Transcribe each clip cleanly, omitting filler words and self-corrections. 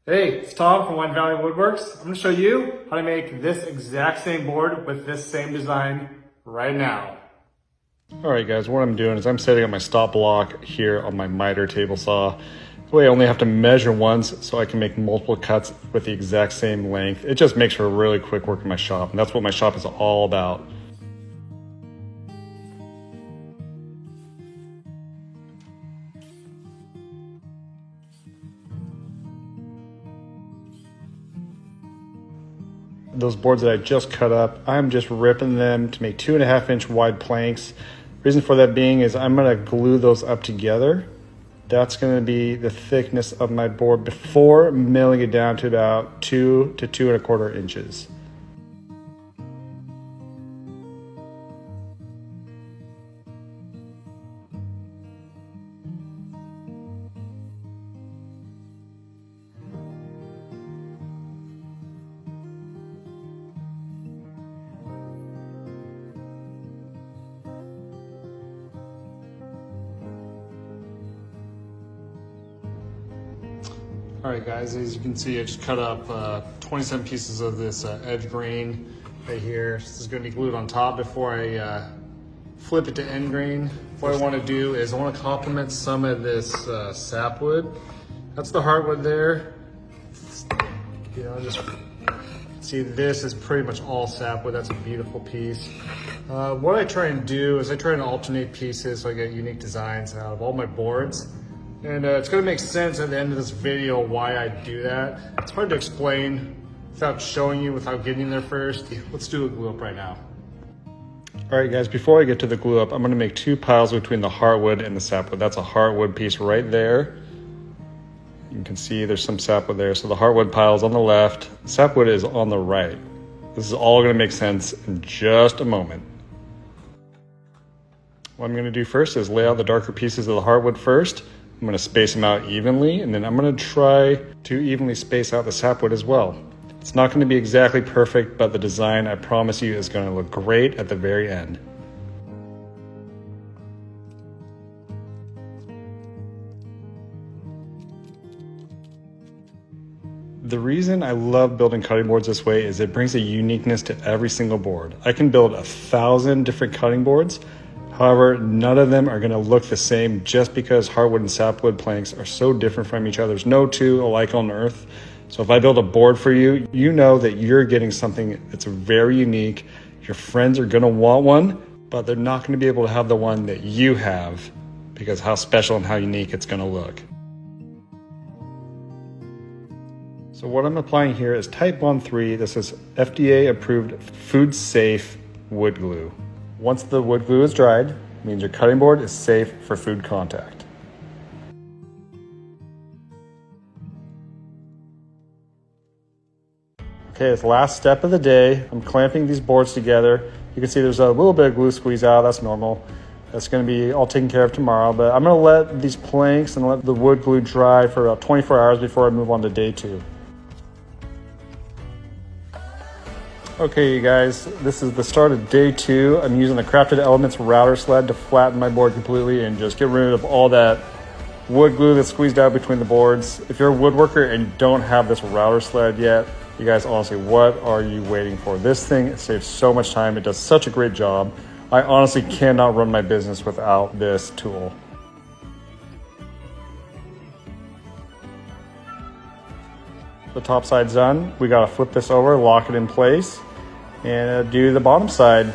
Hey, it's Tom from Wine Valley Woodworks. I'm going to show you how to make this exact same board with this same design right now. Alright guys, what I'm doing is I'm setting up my stop block here on my miter table saw. That way I only have to measure once so I can make multiple cuts with the exact same length. It just makes for a really quick work in my shop, and that's what my shop is all about. Those boards that I just cut up, I'm just ripping them to make 2.5-inch wide planks. Reason for that being is I'm going to glue those up together. That's going to be the thickness of my board before milling it down to about 2 to 2.25 inches. Alright guys, as you can see, I just cut up 27 pieces of this edge grain right here. This is going to be glued on top before I flip it to end grain. What I want to do is I want to complement some of this sapwood. That's the hardwood there. You know, just see, this is pretty much all sapwood. That's a beautiful piece. What I try and do is I try and alternate pieces so I get unique designs out of all my boards. And it's going to make sense at the end of this video why I do that. It's hard to explain without showing you, without getting there first. Let's do a glue up right now. All right guys, before I get to the glue up, I'm going to make 2 piles between the hardwood and the sapwood. That's a hardwood piece right there. You can see there's some sapwood there. So the hardwood pile is on the left, sapwood is on the right. This is all going to make sense in just a moment. What I'm going to do first is lay out the darker pieces of the hardwood first. I'm going to space them out evenly, and then I'm going to try to evenly space out the sapwood as well. It's not going to be exactly perfect, but the design, I promise you, is going to look great at the very end. The reason I love building cutting boards this way is it brings a uniqueness to every single board. I can build 1,000 different cutting boards. However, none of them are going to look the same just because hardwood and sapwood planks are so different from each other. There's no two alike on earth. So if I build a board for you, you know that you're getting something that's very unique. Your friends are going to want one, but they're not going to be able to have the one that you have because how special and how unique it's going to look. So what I'm applying here is Type Bond 3. This is FDA approved food safe wood glue. Once the wood glue is dried, it means your cutting board is safe for food contact. Okay, it's the last step of the day. I'm clamping these boards together. You can see there's a little bit of glue squeeze out, that's normal. That's going to be all taken care of tomorrow, but I'm going to let these planks and let the wood glue dry for about 24 hours before I move on to day 2. Okay, you guys, this is the start of day 2. I'm using the Crafted Elements router sled to flatten my board completely and just get rid of all that wood glue that's squeezed out between the boards. If you're a woodworker and don't have this router sled yet, you guys honestly, what are you waiting for? This thing saves so much time. It does such a great job. I honestly cannot run my business without this tool. The top side's done. We gotta flip this over, lock it in place, and do the bottom side.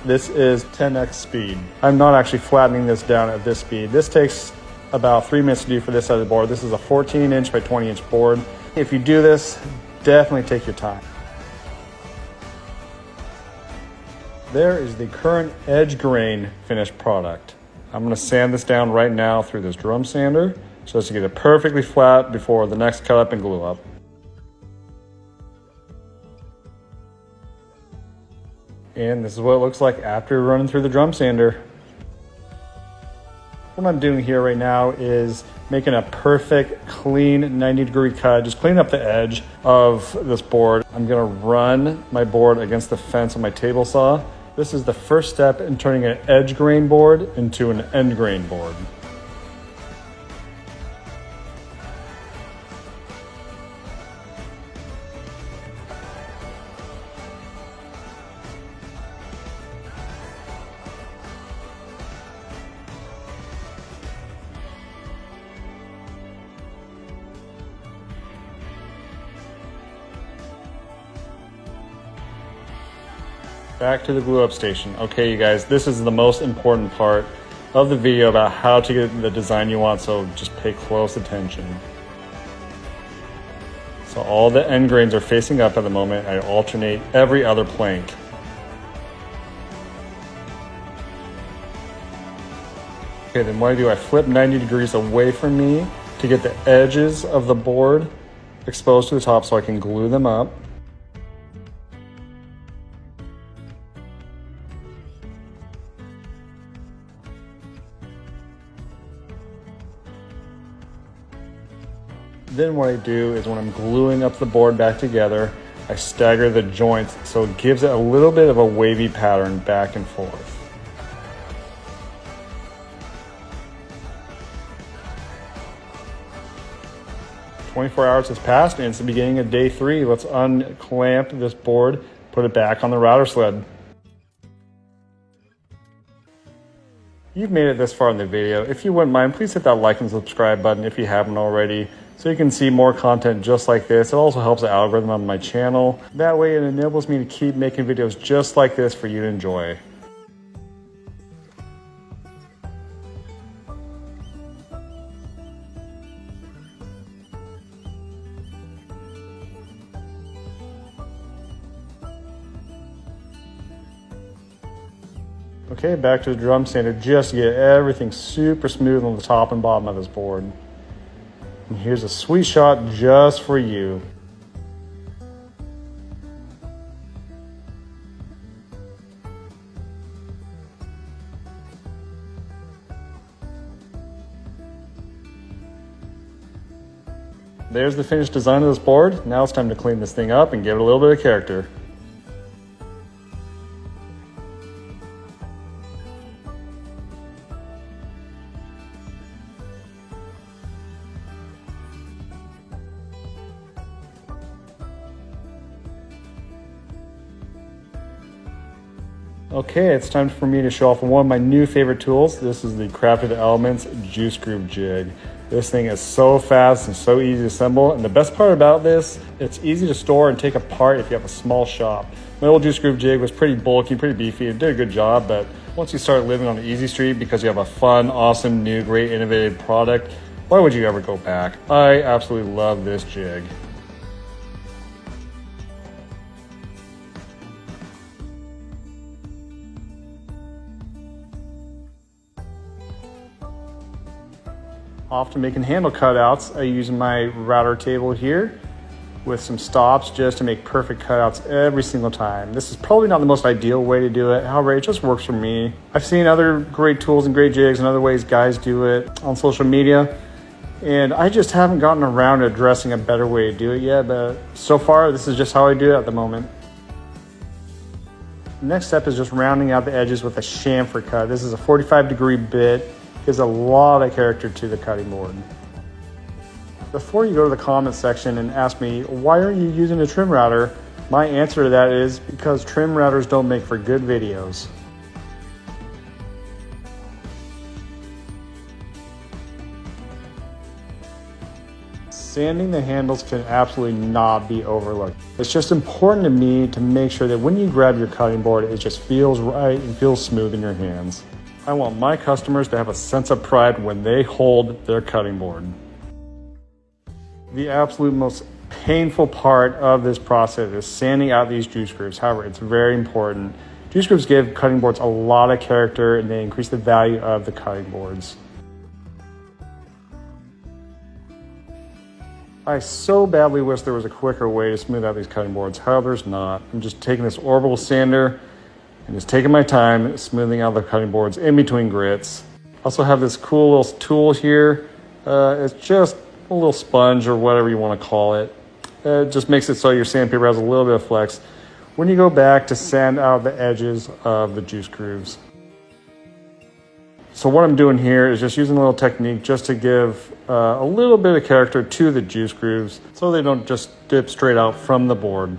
This is 10x speed. I'm not actually flattening this down at this speed. This takes about 3 minutes to do for this side of the board. This is a 14-inch by 20-inch board. If you do this, definitely take your time. There is the current edge grain finished product. I'm gonna sand this down right now through this drum sander so as to get it perfectly flat before the next cut up and glue up. And this is what it looks like after running through the drum sander. What I'm doing here right now is making a perfect, clean 90-degree cut, just cleaning up the edge of this board. I'm gonna run my board against the fence on my table saw. This is the first step in turning an edge grain board into an end grain board. Back to the glue up station. Okay, you guys, this is the most important part of the video about how to get the design you want, so just pay close attention. So all the end grains are facing up at the moment. I alternate every other plank. Okay, then what I do, I flip 90 degrees away from me to get the edges of the board exposed to the top so I can glue them up. Then what I do is when I'm gluing up the board back together, I stagger the joints so it gives it a little bit of a wavy pattern back and forth. "24 hours has passed and it's the beginning of day 3. Let's unclamp this board, put it back on the router sled." You've made it this far in the video. If you wouldn't mind, please hit that like and subscribe button if you haven't already, so you can see more content just like this. It also helps the algorithm on my channel. That way it enables me to keep making videos just like this for you to enjoy. Okay, back to the drum sander just to get everything super smooth on the top and bottom of this board. And here's a sweet shot just for you. There's the finished design of this board. Now it's time to clean this thing up and give it a little bit of character. Okay, it's time for me to show off one of my new favorite tools. This is the Crafted Elements Juice Groove Jig. This thing is so fast and so easy to assemble, and the best part about this, it's easy to store and take apart if you have a small shop. My old Juice Groove Jig was pretty bulky, pretty beefy. It did a good job, but once you start living on the easy street because you have a fun, awesome, new, great, innovative product, why would you ever go back? I absolutely love this jig. Often making handle cutouts, I use my router table here with some stops just to make perfect cutouts every single time. This is probably not the most ideal way to do it, however, it just works for me. I've seen other great tools and great jigs and other ways guys do it on social media, and I just haven't gotten around to addressing a better way to do it yet, but so far this is just how I do it at the moment. The next step is just rounding out the edges with a chamfer cut. This is a 45-degree bit. Gives a lot of character to the cutting board. Before you go to the comments section and ask me, why are you using a trim router? My answer to that is because trim routers don't make for good videos. Sanding the handles can absolutely not be overlooked. It's just important to me to make sure that when you grab your cutting board, it just feels right and feels smooth in your hands. I want my customers to have a sense of pride when they hold their cutting board. The absolute most painful part of this process is sanding out these juice grooves. However, it's very important. Juice grooves give cutting boards a lot of character and they increase the value of the cutting boards. I so badly wish there was a quicker way to smooth out these cutting boards. However, there's not. I'm just taking this orbital sander and just taking my time smoothing out the cutting boards in between grits. Also have this cool little tool here. It's just a little sponge or whatever you want to call it. It just makes it so your sandpaper has a little bit of flex when you go back to sand out the edges of the juice grooves. So what I'm doing here is just using a little technique just to give a little bit of character to the juice grooves so they don't just dip straight out from the board.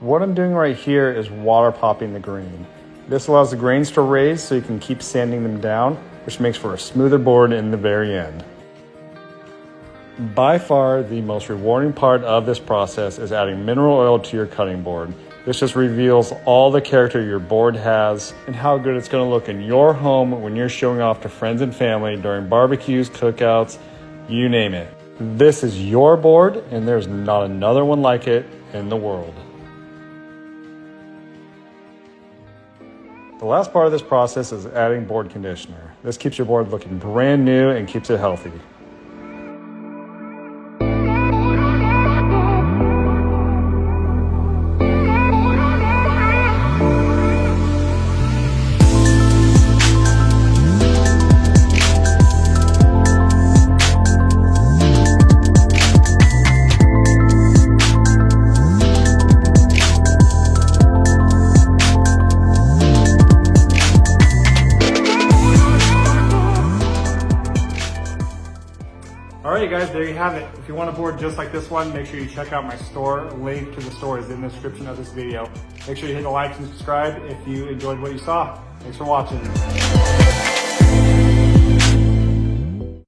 What I'm doing right here is water popping the grain. This allows the grains to raise so you can keep sanding them down, which makes for a smoother board in the very end. By far, the most rewarding part of this process is adding mineral oil to your cutting board. This just reveals all the character your board has and how good it's going to look in your home when you're showing off to friends and family during barbecues, cookouts, you name it. This is your board, and there's not another one like it in the world. The last part of this process is adding board conditioner. This keeps your board looking brand new and keeps it healthy. Alright guys, there you have it. If you want a board just like this one, make sure you check out my store. Link to the store is in the description of this video. Make sure you hit the like and subscribe if you enjoyed what you saw. Thanks for watching.